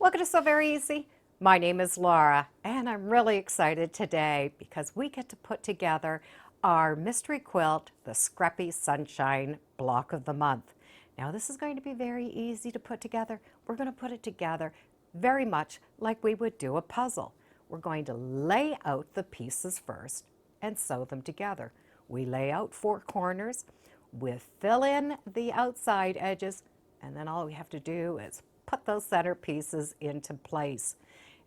Welcome to Sew Very Easy. My name is Laura, and I'm really excited today because we get to put together our mystery quilt, the Scrappy Sunshine Block of the Month. Now, this is going to be very easy to put together. We're going to put it together very much like we would do a puzzle. We're going to lay out the pieces first and sew them together. We lay out 4 corners, we fill in the outside edges, and then all we have to do is put those center pieces into place.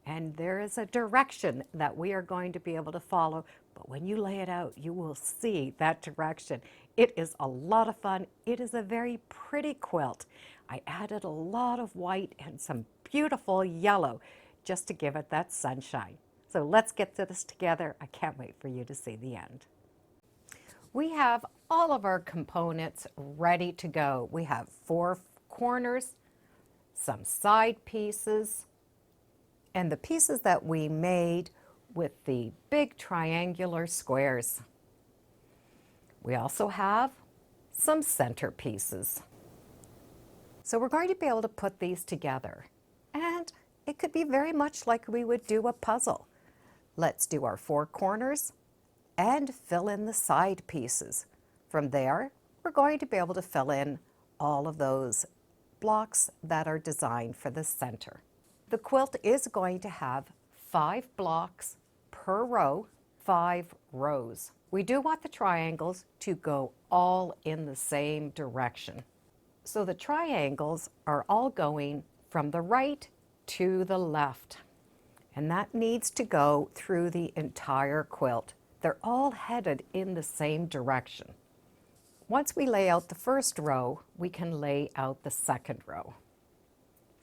And there is a direction that we are going to be able to follow, but when you lay it out, you will see that direction. It is a lot of fun. It is a very pretty quilt. I added a lot of white and some beautiful yellow just to give it that sunshine. So let's get to this together. I can't wait for you to see the end. We have all of our components ready to go. We have 4 corners, some side pieces, and the pieces that we made with the big triangular squares. We also have some center pieces. So we're going to be able to put these together, and it could be very much like we would do a puzzle. Let's do our 4 corners and fill in the side pieces. From there, we're going to be able to fill in all of those blocks that are designed for the center. The quilt is going to have 5 blocks per row, 5 rows. We do want the triangles to go all in the same direction. So the triangles are all going from the right to the left, and that needs to go through the entire quilt. They're all headed in the same direction. Once we lay out the first row, we can lay out the second row.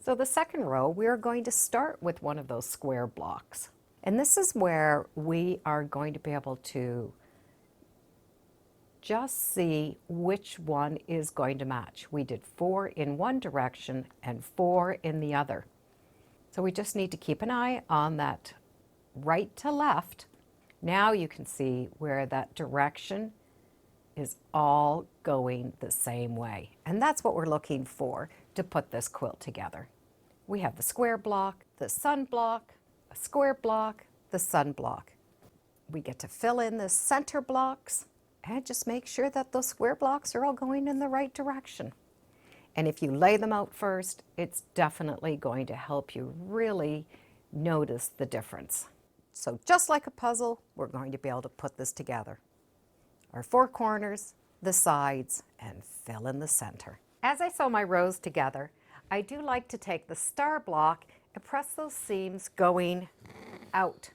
So the second row, we are going to start with one of those square blocks. And this is where we are going to be able to just see which one is going to match. We did 4 in one direction and 4 in the other. So we just need to keep an eye on that right to left. Now you can see where that direction is all going the same way. And that's what we're looking for to put this quilt together. We have the square block, the sun block, a square block, the sun block. We get to fill in the center blocks and just make sure that those square blocks are all going in the right direction. And if you lay them out first, it's definitely going to help you really notice the difference. So just like a puzzle, we're going to be able to put this together. Our 4 corners, the sides, and fill in the center. As I sew my rows together, I do like to take the star block and press those seams going out.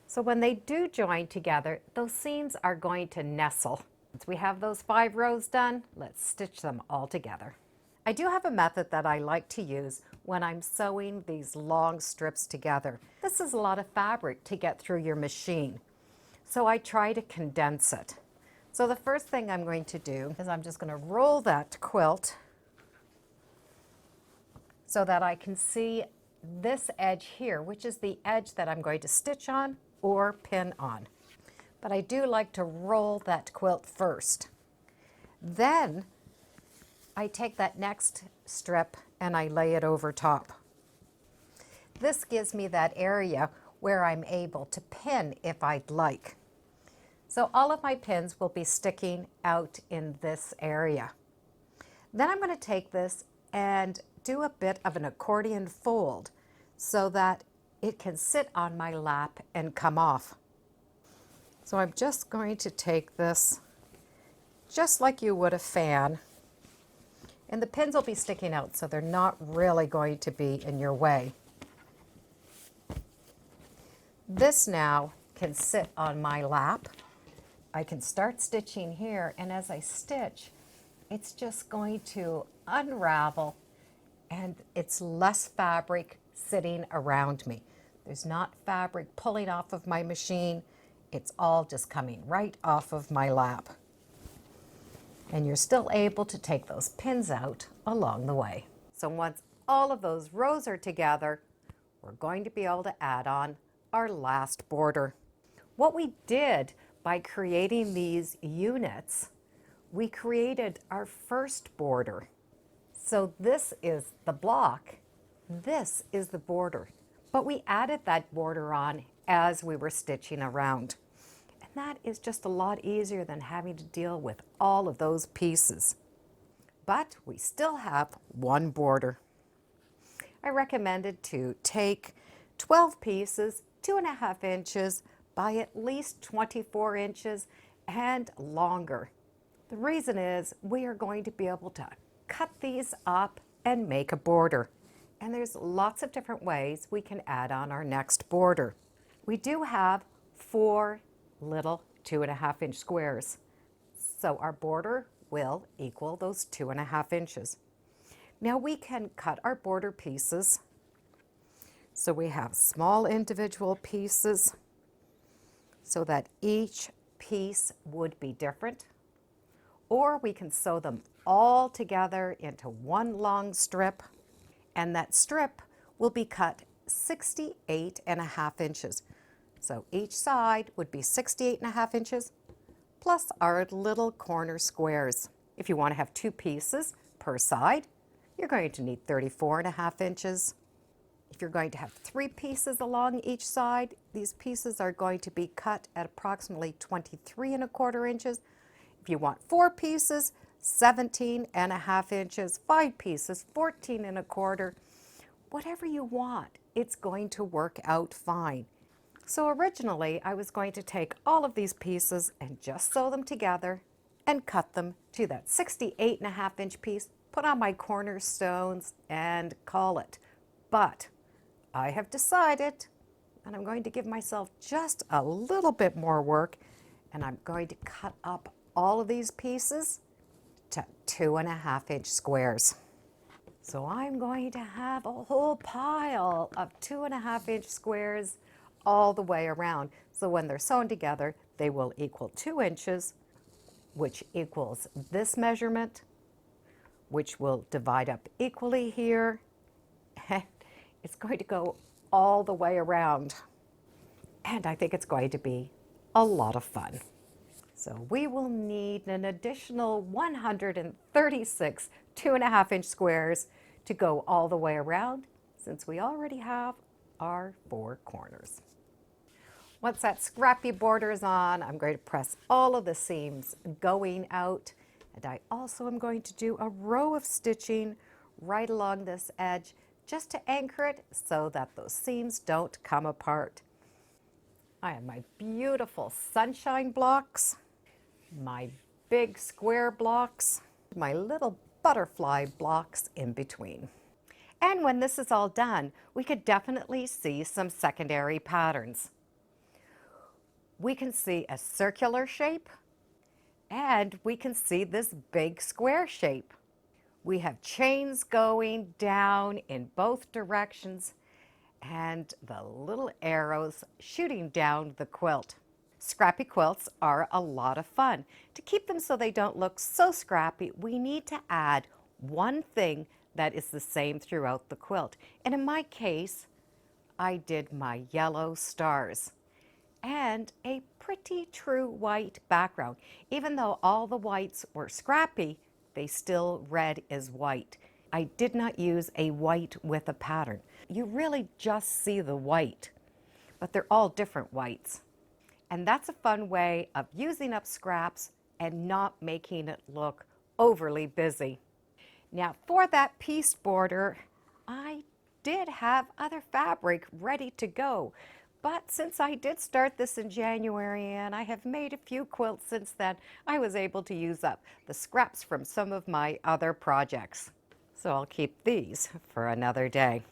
So when they do join together, those seams are going to nestle. Once we have those 5 rows done, let's stitch them all together. I do have a method that I like to use when I'm sewing these long strips together. This is a lot of fabric to get through your machine, so I try to condense it. So the first thing I'm going to do is I'm just going to roll that quilt so that I can see this edge here, which is the edge that I'm going to stitch on or pin on. But I do like to roll that quilt first. Then I take that next strip and I lay it over top. This gives me that area where I'm able to pin if I'd like. So all of my pins will be sticking out in this area. Then I'm going to take this and do a bit of an accordion fold so that it can sit on my lap and come off. So I'm just going to take this just like you would a fan, and the pins will be sticking out, so they're not really going to be in your way. This now can sit on my lap. I can start stitching here, and as I stitch, it's just going to unravel, and it's less fabric sitting around me. There's not fabric pulling off of my machine. It's all just coming right off of my lap. And you're still able to take those pins out along the way. So once all of those rows are together, we're going to be able to add on our last border. What we did by creating these units, we created our first border. So this is the block This is the border, but we added that border on as we were stitching around. And that is just a lot easier than having to deal with all of those pieces. But we still have one border. I recommended to take 12 pieces, 2.5 inches by at least 24 inches and longer. The reason is we are going to be able to cut these up and make a border. And there's lots of different ways we can add on our next border. We do have 4 little 2.5 inch squares. So our border will equal those 2.5 inches. Now we can cut our border pieces. So we have small individual pieces so that each piece would be different. Or we can sew them all together into one long strip, and that strip will be cut 68.5 inches. So each side would be 68.5 inches plus our little corner squares. If you want to have 2 pieces per side, you're going to need 34.5 inches. If you're going to have 3 pieces along each side, these pieces are going to be cut at approximately 23.25 inches. If you want 4 pieces, 17.5 inches, 5 pieces, 14.25. Whatever you want, it's going to work out fine. So originally I was going to take all of these pieces and just sew them together and cut them to that 68.5 inch piece, put on my cornerstones and call it. But I have decided, and I'm going to give myself just a little bit more work, and I'm going to cut up all of these pieces to 2.5 inch squares. So I'm going to have a whole pile of 2.5 inch squares all the way around. So when they're sewn together, they will equal 2 inches, which equals this measurement, which will divide up equally here. And it's going to go all the way around. And I think it's going to be a lot of fun. So we will need an additional 136 2.5 inch squares to go all the way around, since we already have our 4 corners. Once that scrappy border is on, I'm going to press all of the seams going out, and I also am going to do a row of stitching right along this edge just to anchor it so that those seams don't come apart. I have my beautiful sunshine blocks, my big square blocks, my little butterfly blocks in between. And when this is all done, we could definitely see some secondary patterns. We can see a circular shape, and we can see this big square shape. We have chains going down in both directions and the little arrows shooting down the quilt. Scrappy quilts are a lot of fun. To keep them so they don't look so scrappy, we need to add one thing that is the same throughout the quilt. And in my case, I did my yellow stars and a pretty true white background. Even though all the whites were scrappy, they still read as white. I did not use a white with a pattern. You really just see the white, but they're all different whites. And that's a fun way of using up scraps and not making it look overly busy. Now for that piece border, I did have other fabric ready to go. But since I did start this in January and I have made a few quilts since then, I was able to use up the scraps from some of my other projects. So I'll keep these for another day.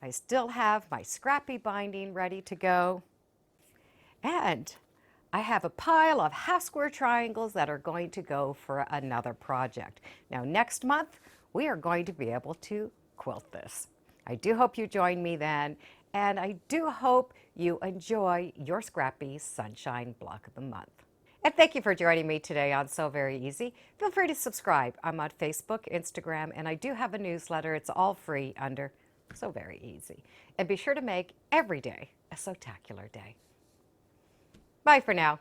I still have my scrappy binding ready to go. And I have a pile of half square triangles that are going to go for another project. Now next month, we are going to be able to quilt this. I do hope you join me then, and I do hope you enjoy your Scrappy Sunshine Block of the Month. And thank you for joining me today on Sew Very Easy. Feel free to subscribe. I'm on Facebook, Instagram, and I do have a newsletter. It's all free under Sew Very Easy. And be sure to make every day a Sewtacular day. Bye for now.